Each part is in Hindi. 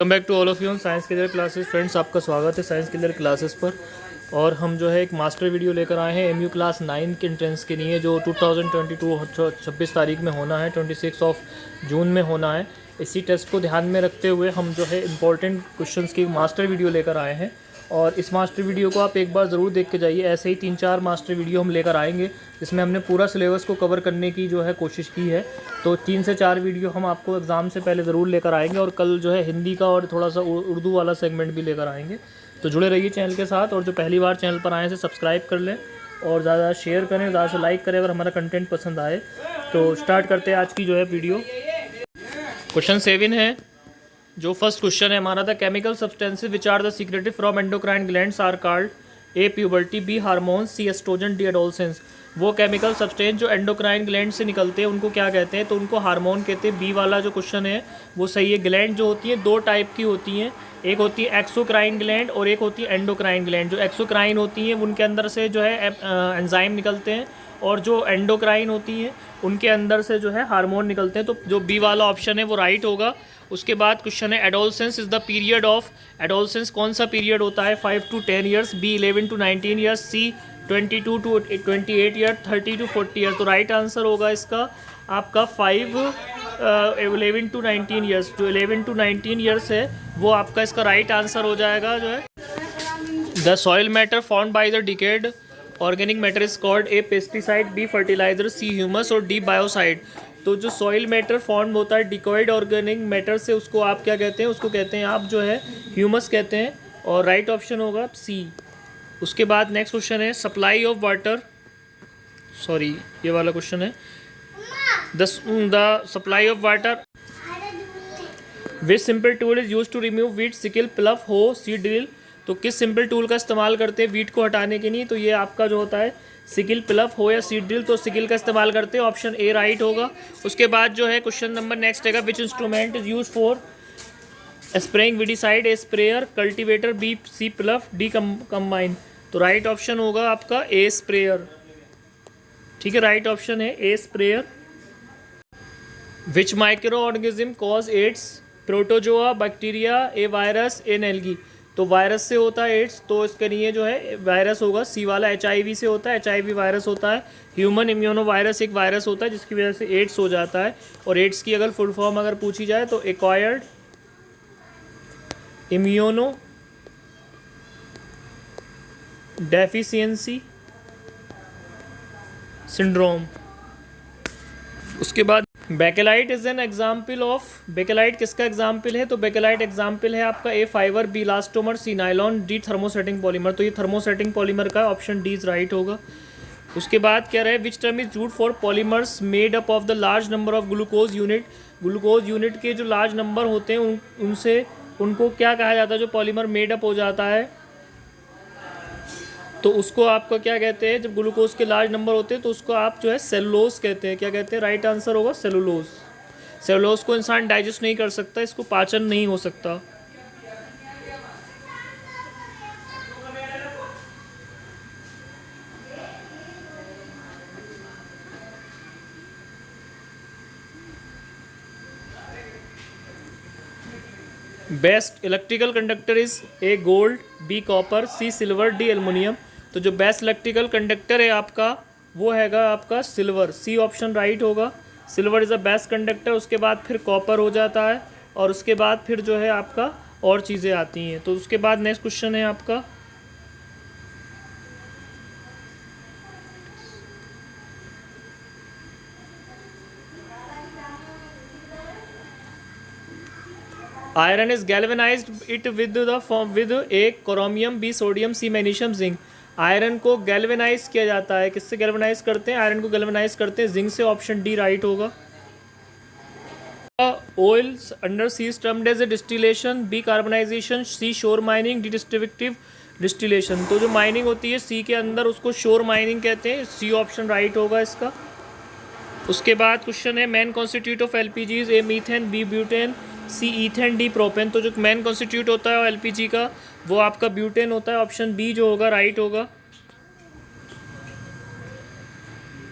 Welcome back to all of you on science killer classes. Friends, आपका स्वागत है साइंस किलर क्लासेस पर। और हम जो है एक मास्टर वीडियो लेकर आए हैं एमयू क्लास 9 के एंट्रेंस के लिए, जो 2022 26 तारीख में होना है, 26 ऑफ जून में होना है। इसी टेस्ट को ध्यान में रखते हुए हम जो है इम्पोर्टेंट क्वेश्चंस की मास्टर वीडियो लेकर आए हैं। और इस मास्टर वीडियो को आप एक बार ज़रूर देख के जाइए। ऐसे ही 3-4 मास्टर वीडियो हम लेकर आएंगे जिसमें हमने पूरा सिलेबस को कवर करने की जो है कोशिश की है। तो 3 से 4 वीडियो हम आपको एग्ज़ाम से पहले ज़रूर लेकर आएंगे, और कल जो है हिंदी का और थोड़ा सा उर्दू वाला सेगमेंट भी लेकर आएंगे। तो जुड़े रहिए चैनल के साथ, और जो पहली बार चैनल पर आए हैं सब्सक्राइब कर लें और ज़्यादा शेयर करें, ज़्यादा से लाइक करें अगर हमारा कंटेंट पसंद आए। तो स्टार्ट करते हैं आज की जो है वीडियो। क्वेश्चन 7 है। जो फर्स्ट क्वेश्चन है हमारा, the chemical substances which are the secreted from endocrine glands are called A puberty, B hormones, C oestrogen, D adolescence. वो केमिकल सब्सटेंस जो एंडोक्राइन ग्लैंड से निकलते हैं उनको क्या कहते हैं? तो उनको हार्मोन कहते हैं। बी वाला जो क्वेश्चन है वो सही है। ग्लैंड जो होती है 2 टाइप की होती हैं, एक होती है एक्सोक्राइन ग्लैंड और एक होती है एंडोक्राइन ग्लैंड। जो एक्सोक्राइन होती हैं उनके अंदर से जो है एंजाइम निकलते हैं, और जो एंडोक्राइन होती हैं उनके अंदर से जो है हार्मोन निकलते हैं। तो जो बी वाला ऑप्शन है वो राइट होगा। उसके बाद क्वेश्चन है, adolescence is the period of, adolescence कौन सा पीरियड होता है? 5 to 10 years, B 11 to 19 years, C 22 to 28 year, 30 to 40 years. तो राइट आंसर होगा इसका आपका 11 to 19 ईयर्स। जो 11 to 19 ईयर्स है वो आपका इसका राइट आंसर हो जाएगा। जो है the soil matter found by the decayed organic matter is called A pesticide, B fertiliser, C humus और डी बायोसाइड। तो जो सॉइल मैटर फॉर्म होता है डिकॉइड ऑर्गेनिक मैटर से, उसको आप क्या कहते हैं? उसको कहते हैं आप जो है ह्यूमस कहते हैं, और राइट ऑप्शन होगा सी। उसके बाद नेक्स्ट क्वेश्चन है, सप्लाई ऑफ वाटर, सॉरी ये वाला क्वेश्चन है, the supply of water which simple tool is use to remove weed, sickle, plough, hoe, seed drill. तो किस सिंपल टूल का इस्तेमाल करते हैं वीट को हटाने के लिए? तो ये आपका जो होता है सिकल, प्लव, हो या सीड ड्रिल। तो सिकल का इस्तेमाल करते हैं, ऑप्शन ए राइट होगा। उसके बाद जो है क्वेश्चन नंबर नेक्स्ट है, which instrument is use for spraying weedicide, A sprayer, cultivator, B C plough, D combine. तो राइट ऑप्शन होगा आपका ए स्प्रेयर। ठीक है, राइट ऑप्शन है A sprayer. Which microorganism cause AIDS, protozoa, bacteria, A virus, and algae. तो वायरस से होता है एड्स, तो इसके लिए जो है वायरस होगा सी वाला। HIV से होता है, HIV वायरस होता है। ह्यूमन इम्यूनो वायरस एक वायरस होता है जिसकी वजह से एड्स हो जाता है। और एड्स की अगर फुल फॉर्म अगर पूछी जाए तो एक्वायर्ड इम्यूनो डेफिशिएंसी सिंड्रोम। उसके बाद bakelite is an example of, bakelite किसका एग्जाम्पल है? तो बेकेलाइट एग्जाम्पल है आपका ए फाइबर, बी इलास्टोमर, सी नाइलॉन, डी थर्मोसेटिंग पॉलीमर। तो ये थर्मोसेटिंग पॉलीमर का ऑप्शन डी इज राइट होगा। उसके बाद कह रहे हैं, which term is used for polymers made up of the large number of glucose unit. Glucose unit के जो लार्ज नंबर होते हैं उनसे उनको क्या कहा जाता है? जो पॉलीमर मेड अप हो जाता है तो उसको आपका क्या कहते हैं? जब ग्लूकोज के लार्ज नंबर होते हैं तो उसको आप जो है सेलुलोज कहते हैं। क्या कहते हैं? राइट आंसर होगा सेलुलोज। सेलुलोज को इंसान डाइजेस्ट नहीं कर सकता, इसको पाचन नहीं हो सकता। Best electrical conductor is A gold, B copper, C silver, D aluminium. तो जो बेस्ट इलेक्ट्रिकल कंडक्टर है आपका वो हैगा आपका सिल्वर, सी ऑप्शन राइट होगा। Silver is a best conductor. उसके बाद फिर कॉपर हो जाता है, और उसके बाद फिर जो है आपका और चीज़ें आती हैं। तो उसके बाद नेक्स्ट क्वेश्चन है आपका, iron is galvanised it with the form with A chromium, B sodium, C magnesium, zinc. Iron को गैल्वेनाइज किया जाता है, किससे गैल्वेनाइज करते हैं? आयरन को गैल्वेनाइज करते हैं जिंक से, ऑप्शन डी राइट होगा। Oil under sea is termed as A distillation, B carbonization, C shore mining, D destructive distillation. तो जो माइनिंग होती है सी के अंदर उसको शोर माइनिंग कहते हैं, सी ऑप्शन राइट होगा इसका। उसके बाद क्वेश्चन है, main constitute of LPGs, A methane, B butane, C ethane, D propane. तो जो मेन कॉन्स्टिट्यूट होता है LPG का वो आपका ब्यूटेन होता है, ऑप्शन बी जो होगा राइट होगा।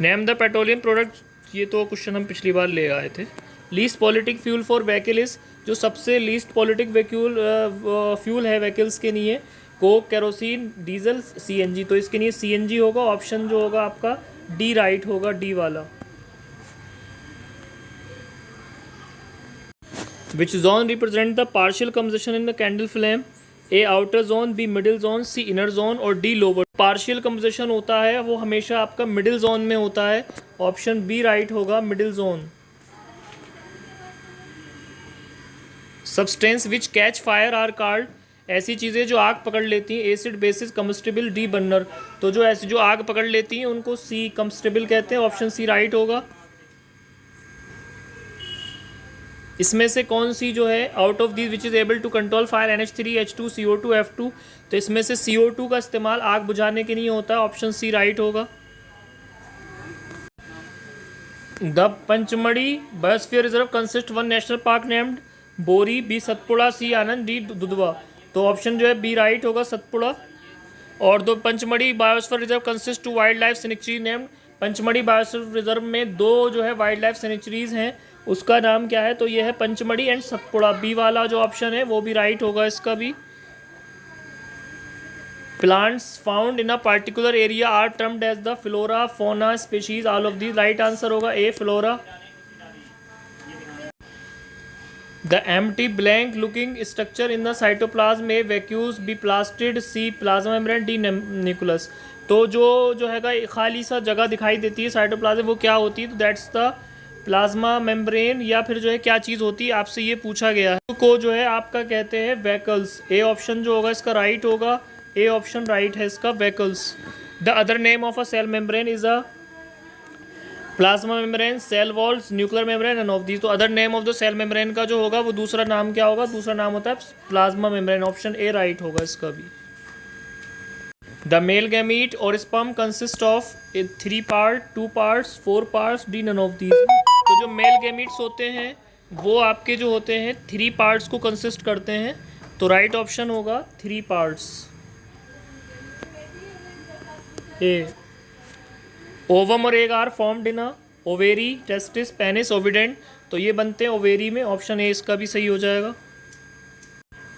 नेम द पेट्रोलियम प्रोडक्ट, ये तो क्वेश्चन हम पिछली बार ले आए थे। Least politic fuel for vehicle is, जो सबसे लीस्ट पॉलिटिक फ्यूल है व्हीकल्स के लिए, कोक, केरोसिन, डीजल, सीएनजी। तो इसके लिए सीएनजी होगा, ऑप्शन जो होगा आपका डी राइट होगा, डी वाला। Which zone represent the partial combustion in the candle flame? A outer zone, B middle zone, C inner zone और D lower। पार्शियल कम्पोजिशन होता है वो हमेशा आपका मिडिल जोन में होता है, ऑप्शन बी राइट होगा, middle zone. Substance which catch fire are called, ऐसी चीज़ें जो आग पकड़ लेती हैं, acid, basis, combustible, D burner. तो जो ऐसी जो आग पकड़ लेती हैं उनको सी कम्बस्टिबल कहते हैं, ऑप्शन सी राइट होगा। इसमें से कौन सी जो है out of this which is able to control fire, NH3, H2, CO2, F2। तो इसमें से CO2 का इस्तेमाल आग बुझाने के लिए होता है, ऑप्शन सी राइट होगा। The Pachmarhi biosphere reserve consist one national park named बोरी, बी सतपुड़ा, सी आनंद, डी दुधवा। तो ऑप्शन जो है बी राइट होगा, सतपुड़ा। और दो Pachmarhi biosphere reserve consist to wild life sanctuary named, Pachmarhi biosphere reserve में दो जो है वाइल्ड लाइफ सेंचुरीज हैं, उसका नाम क्या है? तो ये है पंचमढ़ी एंड सतपुड़ा। बी वाला जो ऑप्शन है वो भी राइट होगा इसका भी। Plants found in a particular area are termed as the flora, fauna, species, all of the. Right answer होगा A, flora. The empty blank looking structure in the cytoplasm में vacuoles, B plastid, C plasma membrane, D nucleus. तो जो है खाली सा जगह दिखाई देती है साइटोप्लाज्म, वो क्या होती है? तो दैट्स द प्लाज्मा मेम्ब्रेन, या फिर जो है क्या चीज़ होती है, आपसे ये पूछा गया है। को जो है आपका कहते हैं वैकल्स। ए ऑप्शन जो होगा इसका राइट होगा, ए ऑप्शन राइट है इसका, vacuoles. The other name of a cell membrane is a plasma membrane, cell walls, nuclear membrane, and of these. तो other name of the cell membrane का जो होगा वो दूसरा नाम क्या होगा? दूसरा नाम होता है plasma membrane, option A right होगा इसका भी। द मेल गैमीट और sperm consist of 3 part, 2 parts, 4 parts, D none of these. तो जो मेल गैमीट्स होते हैं वो आपके जो होते हैं 3 पार्ट्स को कंसिस्ट करते हैं, तो राइट ऑप्शन होगा 3 पार्ट्स, ए। ओवम और egg are formed in a ovary, testis, penis, oviduct. तो ये बनते हैं ओवेरी में, ऑप्शन ए इसका भी सही हो जाएगा।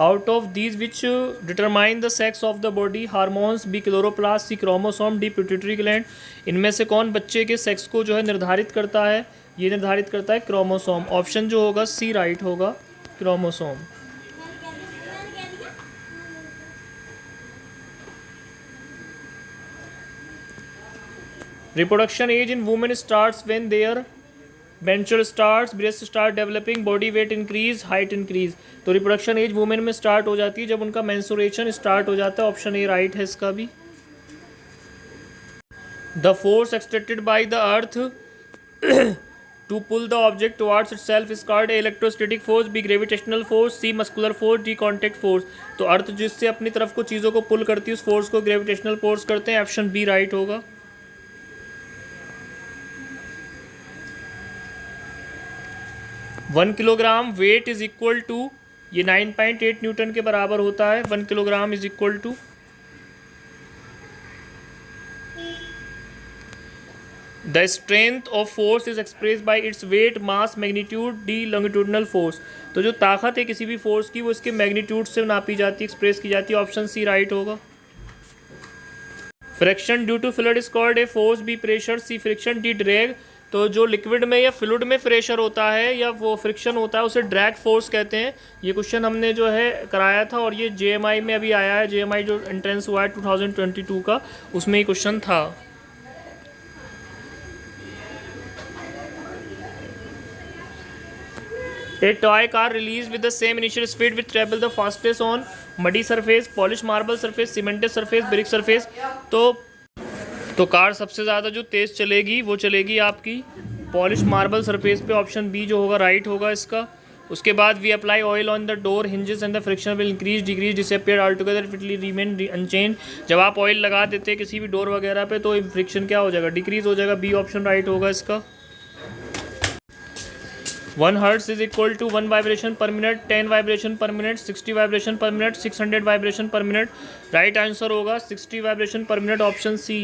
Out of these which determine the sex of the body, hormones, B chloroplast, C chromosome, D pituitary gland. इनमें से कौन बच्चे के सेक्स को जो है निर्धारित करता है? ये निर्धारित करता है क्रोमोसोम, ऑप्शन जो होगा सी राइट होगा, chromosome. Reproduction age in women starts when their venture starts, breast start developing, body weight increase, height increase. तो रिप्रोडक्शन एज वुमेन में स्टार्ट हो जाती है जब उनका मेंस्ट्रुएशन स्टार्ट हो जाता है, ऑप्शन ए राइट है इसका भी। The force extracted by the earth to pull the object towards itself is called electrostatic force, B gravitational force, C muscular force, D contact force. तो अर्थ जिससे अपनी तरफ को चीज़ों को पुल करती है उस फोर्स को ग्रेविटेशनल फोर्स करते हैं, ऑप्शन बी राइट होगा। One kilogram weight is equal to, ये 9.8 न्यूटन के बराबर होता है। 1 kilogram is equal to, the strength of force is express by its weight, mass, magnitude, D longitudinal force. तो जो ताकत है किसी भी फोर्स की वो इसके मैग्नीट्यूड से नापी जाती है, एक्सप्रेस की जाती है, ऑप्शन सी राइट होगा। Friction due to fluid is called A force, B pressure, C friction, D drag. तो जो लिक्विड में या फ्लूइड में प्रेशर होता है या वो फ्रिक्शन होता है उसे ड्रैग फोर्स कहते हैं। ये क्वेश्चन हमने जो है कराया था और ये JMI में अभी आया है, JMI जो एंट्रेंस हुआ है 2022 का, उसमें ये क्वेश्चन था। A toy car released with the same initial speed which travel the fastest on muddy surface, polished marble surface, cemented surface, brick surface। तो कार सबसे ज़्यादा जो तेज़ चलेगी वो चलेगी आपकी पॉलिश मार्बल सरफेस पे, ऑप्शन बी जो होगा राइट होगा इसका। उसके बाद we apply oil on the door hinges and the friction will increase, decrease, disappear, all together, it will remain unchanged. जब आप ऑयल लगा देते हैं किसी भी डोर वगैरह पे तो फ्रिक्शन क्या हो जाएगा? डिक्रीज हो जाएगा, बी ऑप्शन राइट होगा इसका। 1 hertz is equal to 1 vibration per minute, 10 vibration per minute, 60 vibration per minute, 600 vibration per minute. Right answer होगा 60 vibration per minute, option C.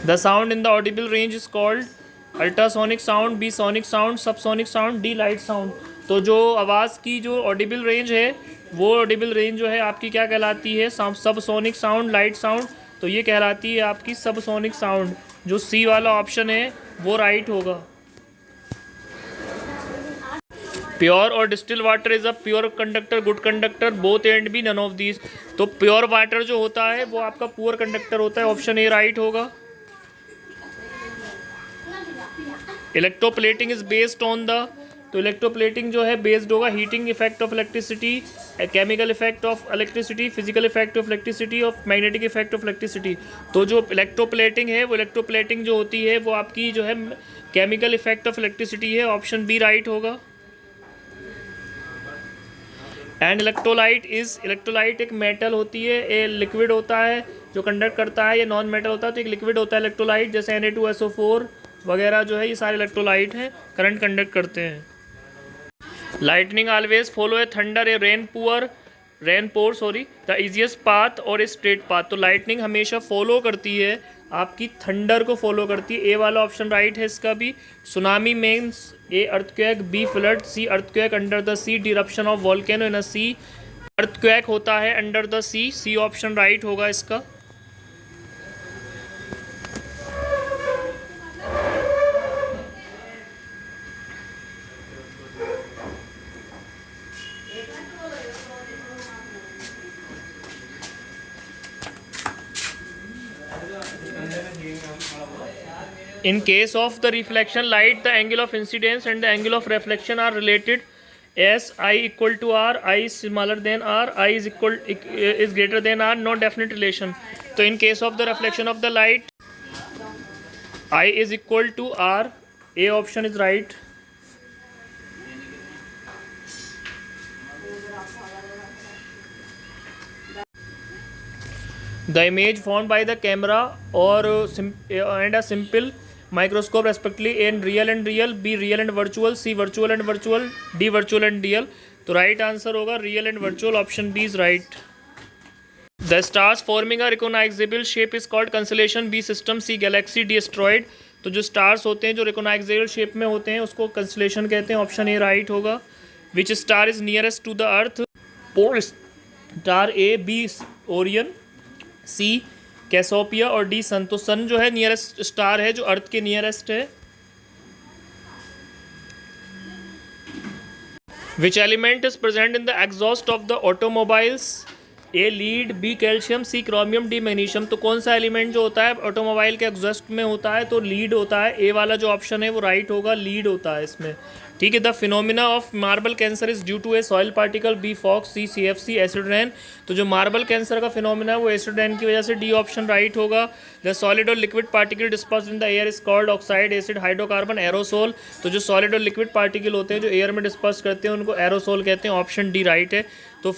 The sound in the audible range is called ultrasonic sound, B sonic sound, subsonic sound, D light sound. तो जो आवाज़ की जो ऑडिबल रेंज है वो ऑडिबल रेंज जो है आपकी क्या कहलाती है? Subsonic sound, light sound. तो ये कहलाती है आपकी सबसोनिक साउंड। जो सी वाला ऑप्शन है वो राइट होगा। प्योर और distil water is a pure conductor, good conductor, both and B, none of these. तो प्योर वाटर जो होता है वो आपका पुअर कंडक्टर होता है, ऑप्शन ए राइट होगा। Electroplating is based on the, तो इलेक्ट्रोप्लेटिंग जो है बेस्ड होगा heating effect of electricity, chemical effect of electricity, physical effect of electricity, of magnetic effect of electricity. तो जो इलेक्ट्रोप्लेटिंग है वो इलेक्ट्रोप्लेटिंग जो होती है वो आपकी जो है केमिकल इफेक्ट ऑफ इलेक्ट्रिसिटी है, ऑप्शन बी राइट होगा। एंड इलेक्ट्रोलाइट इज, इलेक्ट्रोलाइट एक मेटल होती है, ए लिक्विड होता है जो कंडक्ट करता है, ये नॉन मेटल होता है तो एक लिक्विड होता है इलेक्ट्रोलाइट, जैसे Na2SO4 वगैरह जो है ये सारे इलेक्ट्रोलाइट हैं, करंट कंडक्ट करते हैं। Lightning always follow a thunder a rain pour sorry the easiest path और ए स्ट्रेट पाथ। तो लाइटनिंग हमेशा फॉलो करती है आपकी थंडर को फॉलो करती है, ए वाला ऑप्शन राइट है इसका भी। Tsunami means A earthquake, B flood, C earthquake under the sea, eruption of volcano in a sea. Earthquake होता है under the sea, C option right होगा इसका। In case of the reflection light, the angle of incidence and the angle of reflection are related as I equal to R, I is smaller than R, I is greater than R, no definite relation. So in case of the reflection of the light, I is equal to R, A option is right. The image formed by the camera or and a simple microscope respectively in real and real, B real and virtual, C virtual and virtual, D virtual and real। तो राइट आंसर होगा real and virtual, option B is right. The stars forming a recognisable shape is called constellation, B system, C galaxy, D asteroid. तो जो स्टार्स होते हैं जो रिकॉग्नाइजेबल शेप में होते हैं उसको कंसलेशन कहते हैं, ऑप्शन ए राइट होगा। Which star is nearest to the earth? Pole star, A B Orion, C Cassiopeia और डी सन। तो सन जो है नियरेस्ट स्टार है जो अर्थ के नियरेस्ट है। Which element is present in the exhaust of the automobiles? A lead, B calcium, C chromium, D magnesium. तो कौन सा एलिमेंट जो होता है ऑटोमोबाइल के एग्जॉस्ट में होता है? तो लीड होता है, ए वाला जो ऑप्शन है वो राइट होगा, लीड होता है इसमें। ठीक है। The phenomena of marble cancer is due to A soil particle, B fox, C CFC, acid rain. तो जो मार्बल कैंसर का फिनोमिना है वो एसिड रेन की वजह से, डी ऑप्शन राइट होगा। द सॉलिड और liquid particle dispersed in the air is called oxide, acid, hydrocarbon, aerosol. तो जो सॉलिड और लिक्विड पार्टिकल होते हैं जो एयर में डिस्पर्स करते हैं उनको एरोसोल कहते हैं, ऑप्शन डी राइट है। तो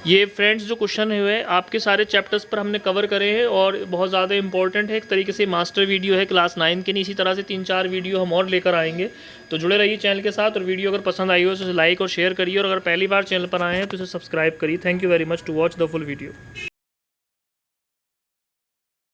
ये फ्रेंड्स जो क्वेश्चन हुए आपके सारे चैप्टर्स पर हमने कवर करे हैं और बहुत ज़्यादा इंपॉर्टेंट है, एक तरीके से मास्टर वीडियो है क्लास 9 के। नहीं इसी तरह से 3-4 वीडियो हम और लेकर आएंगे, तो जुड़े रहिए चैनल के साथ। और वीडियो अगर पसंद आई हो तो लाइक और शेयर करिए, और अगर पहली बार चैनल पर आए हैं तो इसे सब्सक्राइब करिए। Thank you very much to watch the full video.